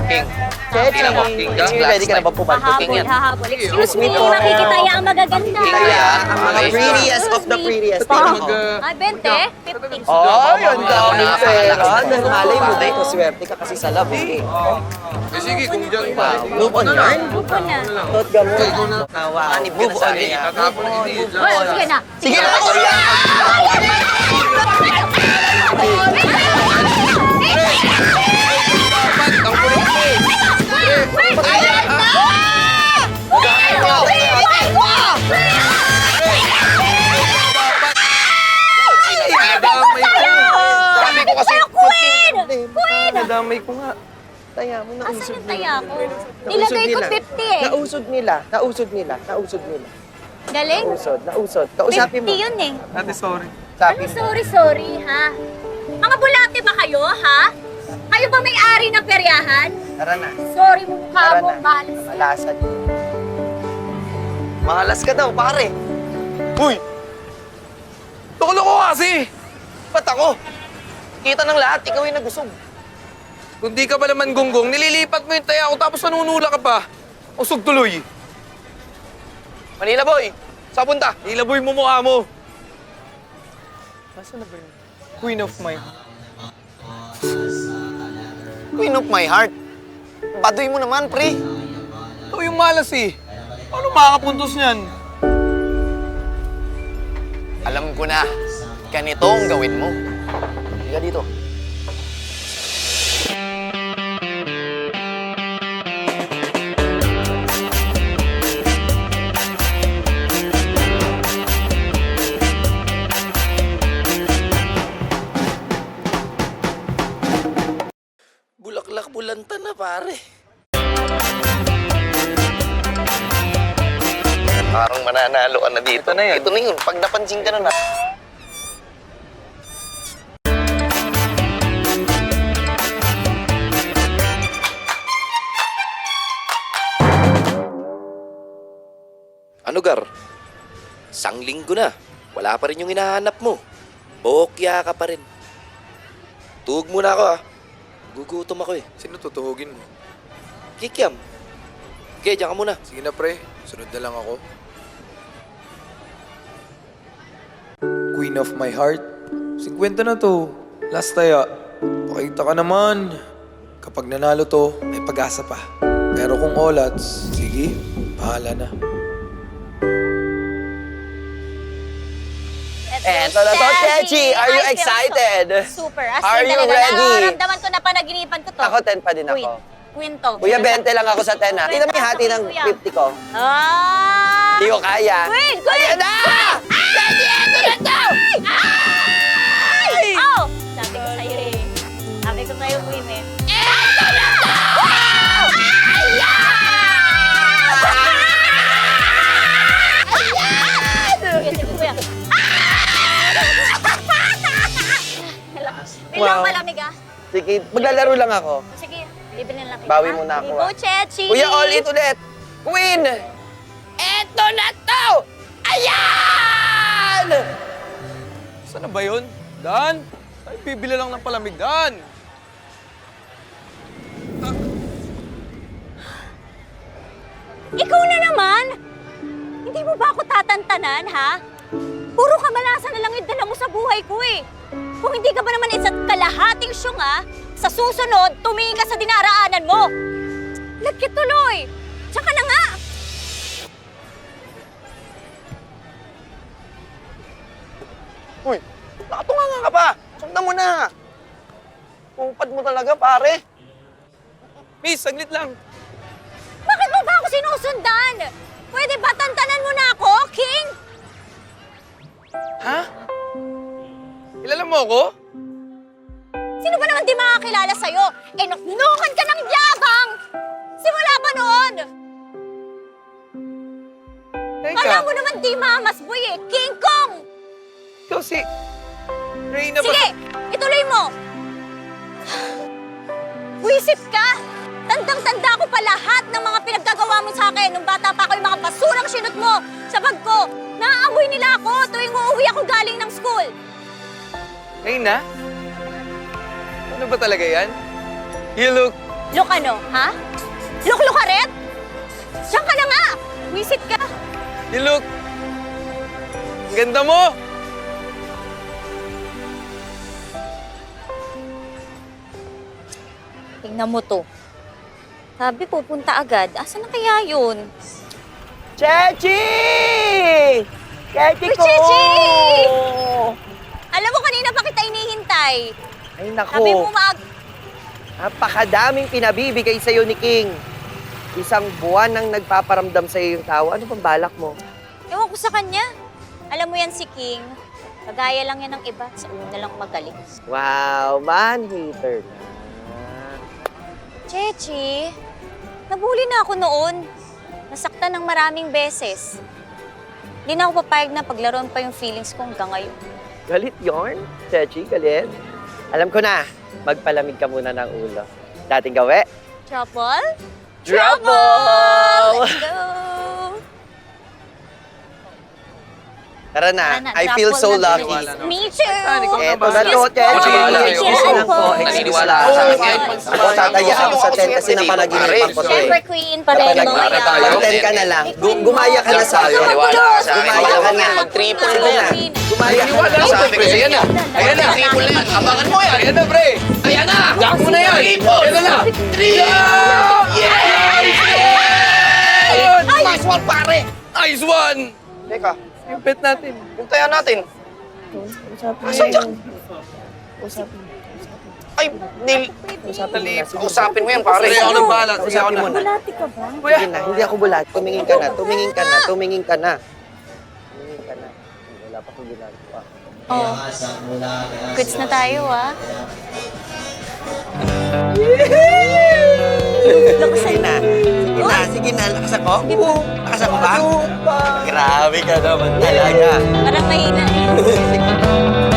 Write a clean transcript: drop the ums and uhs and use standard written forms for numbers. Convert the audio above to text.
King. Chechi, ready ka na ba pumalto? Hahabol. Excuse me, hindi makikitaya ang magaganda. Kaya, ang mga prettiest of the prettiest. Ah, 20? 50. Oh, yun daw. Malay mo dahil swerte ka kasi sa love eh. Sige, kung dyan pa. Move on yarn. Move on na. Tot ka mo. Move on din. Oh, sige na. Sige na, kuya! Sabi ko kasi, Queen! Queen! Nadamay ko nga. Taya mo, Asan nausod yung nila. taya ko? Nilagay ko 50 eh. Nausod nila. Galing? Nausod. Kausapin 50 mo. yun eh. ate, sorry. Ano, sorry, ha? Mga bulate ba kayo, ha? Kayo ba may-ari ng peryahan? Tara na. Sorry mo mukha Tara mo, na. malas. Malasan. Malas ka daw, pare. Uy! Loko-loko kasi! Ba't ako? Kita ng lahat, ikaw yung nagusog. Kung di ka ba naman gonggong, nililipat mo yung taya ko tapos nanunula ka pa. Usog tuloy. Manila boy, saan punta? Ilaboy mo mukha mo. Nasaan na ba yun? Queen of my heart. Queen of my heart. Baduy mo naman, pre. Ikaw yung malas eh. Paano makakapuntos niyan? Alam ko na, ganito ang gawin mo. Higa dito. Bulaklak-bulantan na, pare. Parang mananalo ka na dito. Ito na yun. Ito na yun. Pag napansin ka na. Ano, Gar? Isang linggo na. Wala pa rin yung hinahanap mo. Bokya ka pa rin. Tuhog muna ako, ah. Gugutom ako eh. Sino tutuhugin mo? Kikiam. Okay, diyan ka muna. Sige na, pre. Sunod na lang ako. Queen of my heart. 50 na to. Last taya. Pakita ka naman. Kapag nanalo to, may pag-asa pa. Pero kung olats, sige, bahala na. Eto na to, Chechi. Are you excited? Super. Are you ready? Nararamdaman ko na panaginipan ko to. Ako, 10 pa din Queen. ako. Queen to. Kuya, 20 lang ako sa 10 ha. Tingnan mo yung hati ng 50 ko. Ah! Hindi ko kaya. Queen! Ayan na! Chechi, eto na to! Ay! Oh! Sabi ko sa'yo eh. Sabi ko sa'yo, Queen eh. Sige, sige, kuya. Bilang Wow. malamig ah. Sige, maglalaro lang ako. Sige, bibili na lang kita. Bawi ha? muna ako, Go, ah. Chechi! Kuya, all in ulit. Queen! Eto na to! Ayan! Saan na ba yun? Dan? Ay, bibili lang ng palamig, Dan. Ikaw na naman! Hindi mo ba ako tatantanan, ha? Puro kamalasan na lang yung dala mo sa buhay ko eh. Kung hindi ka ba naman isa't kalahating syunga, sa susunod, tumingin ka sa dinaraanan mo. Lagkit tuloy! Tsaka na nga! Uy, nakatunganga ka pa. Sundan mo na. Upad mo talaga, pare. Miss, saglit lang. Bakit mo ba ako sinusundan? Pwede ba tantanan mo na ako, King? Ha? Kilala mo ako? Sino ba naman di makakilala sa'yo? Eh, nuknukan ka ng yabang! Simula pa noon! Teka, Alam mo naman di mamas boy eh, King Kong! ikaw si... Reyna ba? Sige, ituloy mo! Buisit ka! Tandang-tanda ko pa lahat ng mga pinaggagawa mo sa akin nung bata pa ako, yung mga basurang sinot mo sa bag ko. Naaamoy nila ako tuwing uuwi ako galing ng school. Reyna? Ano ba talaga yan? You look Look ano, ha? Look, Lukaret? Diyan ka na nga! Wisit ka! You look. Ang ganda mo. Tingnan mo to. Sabi pupunta agad. Asa na kaya yun? Chechi! Chechi Uy, ko! Chechi! Alam mo, kanina pa kita inihintay. Ay, Sabi mo nako. Napakadaming pinabibigay sa'yo ni King. Isang buwan nang nagpaparamdam sa'yo yung tao. Ano bang balak mo? Ewan ko sa kanya. Alam mo yan si King. Kagaya lang yan ng iba. Sa una lang magaling. Wow, man-hater na. Chechi, nabuli na ako noon. Nasaktan ng maraming beses. Hindi na ako papayag na paglaruan pa yung feelings ko hanggang ngayon. Galit yarn? Chechi, galit? Alam ko na, magpalamig ka muna ng ulo. Dating gawi? Trouble? Trouble! Let's go! Tara na, Sana, I feel so trouble na lucky. din. Me too! Eto na to, Chechi. Excuse lang po. Naniniwala Excuse ka sa lang. akin. Ako tatayaan ko sa tent kasi napanaginipan ko to eh. Siyempre, Queen pa rin. Pare tayo. Pag-tent ka na lang. Gumaya ka na sa akin. Maniwala ka sa akin. Gumaya ka na. Mag-triple Sige na. Gumaya ka na. Sabi ko sa'yo na. Ayan na. Triple na yan. Abangan mo yan. Ayan na, pre. Ayan na. Gako mo na yan. Ayan na na. Yes! Nice one, pare. Nice one. Teka, Yung pet natin. yung tayo natin. Asan dyan? Ay, Neil. Usapin mo yan, pare. Sige, ako nang bahala. Sige, ako Usapin mo na. na. Sige na, hindi ako bulat. Tumingin ka na, tumingin ka na, tumingin ka na. Tumingin ka na. Wala pa kong ginagawa. Oh. Quits na tayo, ah. Sige na, sige na, sige na. Lakas ako? Lakas ako ba? Grabe ka naman talaga. Parang mahina eh. Sige.